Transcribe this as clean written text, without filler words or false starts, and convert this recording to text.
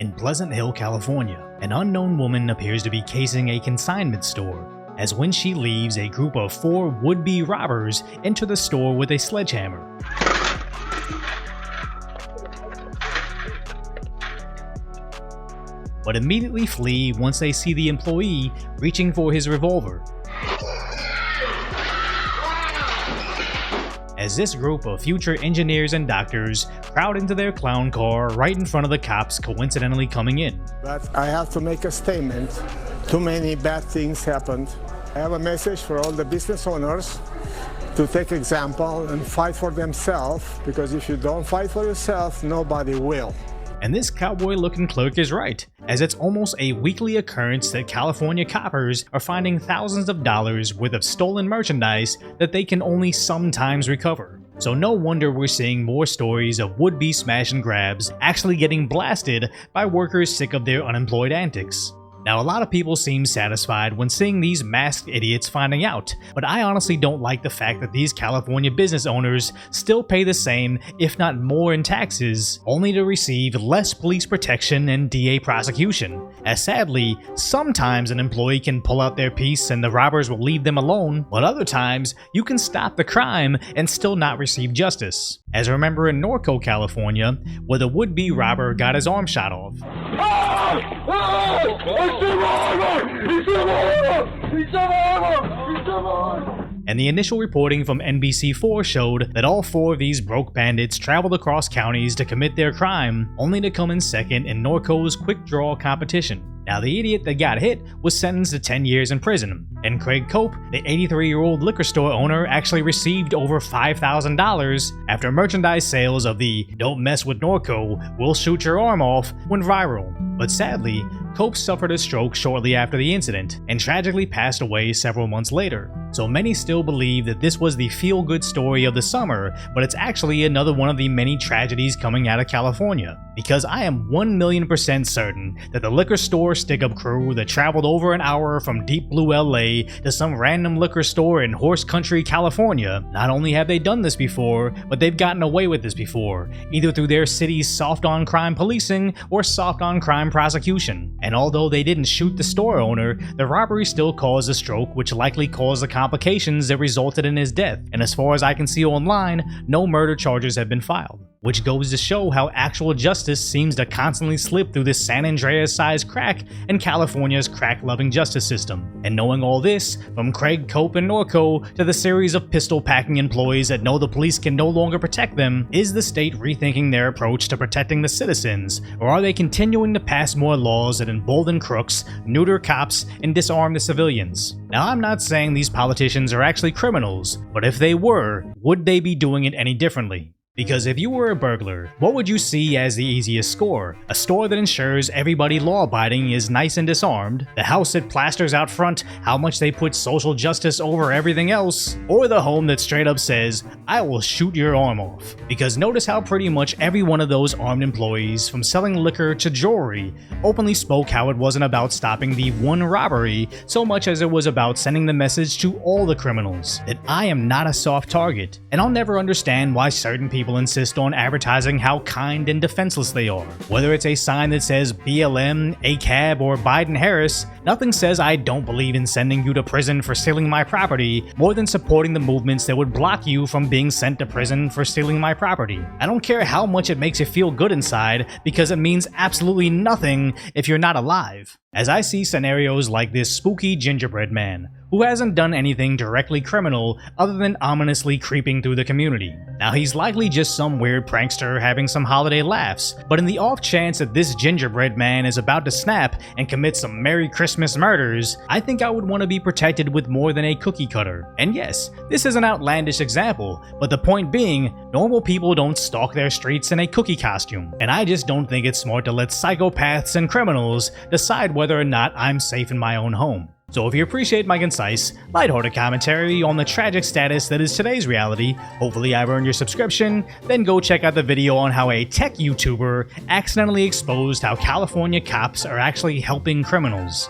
In Pleasant Hill, California, an unknown woman appears to be casing a consignment store, as when she leaves, a group of 4 would-be robbers enter the store with a sledgehammer. But immediately flee once they see the employee reaching for his revolver. As this group of future engineers and doctors crowd into their clown car right in front of the cops coincidentally coming in. But I have to make a statement. Too many bad things happened. I have a message for all the business owners to take example and fight for themselves, because if you don't fight for yourself, nobody will. And this cowboy-looking clerk is right, as it's almost a weekly occurrence that California coppers are finding thousands of dollars worth of stolen merchandise that they can only sometimes recover. So no wonder we're seeing more stories of would-be smash and grabs actually getting blasted by workers sick of their unemployed antics. Now, a lot of people seem satisfied when seeing these masked idiots finding out, but I honestly don't like the fact that these California business owners still pay the same, if not more, in taxes, only to receive less police protection and DA prosecution, as sadly, sometimes an employee can pull out their piece and the robbers will leave them alone, but other times, you can stop the crime and still not receive justice. As remember in Norco, California, where the would-be robber got his arm shot off. And the initial reporting from NBC4 showed that all 4 of these broke bandits traveled across counties to commit their crime, only to come in second in Norco's quick draw competition. Now, the idiot that got hit was sentenced to 10 years in prison, and Craig Cope, the 83-year-old liquor store owner, actually received over $5,000 after merchandise sales of the "Don't mess with Norco, we'll shoot your arm off" went viral. But sadly, Cope suffered a stroke shortly after the incident and tragically passed away several months later. So many still believe that this was the feel-good story of the summer, but it's actually another one of the many tragedies coming out of California. Because I am 1,000,000% certain that the liquor store stick-up crew that traveled over an hour from deep blue LA to some random liquor store in horse country, California, not only have they done this before, but they've gotten away with this before, either through their city's soft-on-crime policing or soft-on-crime prosecution. And although they didn't shoot the store owner, the robbery still caused a stroke, which likely caused the complications that resulted in his death, and as far as I can see online, no murder charges have been filed. Which goes to show how actual justice seems to constantly slip through this San Andreas-sized crack in California's crack-loving justice system. And knowing all this, from Craig Cope and Norco to the series of pistol-packing employees that know the police can no longer protect them, is the state rethinking their approach to protecting the citizens, or are they continuing to pass more laws that embolden crooks, neuter cops, and disarm the civilians? Now, I'm not saying these politicians are actually criminals, but if they were, would they be doing it any differently? Because if you were a burglar, what would you see as the easiest score? A store that ensures everybody law-abiding is nice and disarmed, the house that plasters out front how much they put social justice over everything else, or the home that straight up says, "I will shoot your arm off"? Because notice how pretty much every one of those armed employees, from selling liquor to jewelry, openly spoke how it wasn't about stopping the one robbery so much as it was about sending the message to all the criminals that I am not a soft target, and I'll never understand why certain people insist on advertising how kind and defenseless they are. Whether it's a sign that says BLM, ACAB, or Biden-Harris, nothing says I don't believe in sending you to prison for stealing my property more than supporting the movements that would block you from being sent to prison for stealing my property. I don't care how much it makes you feel good inside, because it means absolutely nothing if you're not alive. As I see scenarios like this spooky gingerbread man, who hasn't done anything directly criminal other than ominously creeping through the community. Now, he's likely just some weird prankster having some holiday laughs, but in the off chance that this gingerbread man is about to snap and commit some Merry Christmas murders, I think I would want to be protected with more than a cookie cutter. And yes, this is an outlandish example, but the point being, normal people don't stalk their streets in a cookie costume, and I just don't think it's smart to let psychopaths and criminals decide whether or not I'm safe in my own home. So if you appreciate my concise, lighthearted commentary on the tragic status that is today's reality, hopefully I've earned your subscription, then go check out the video on how a tech YouTuber accidentally exposed how California cops are actually helping criminals.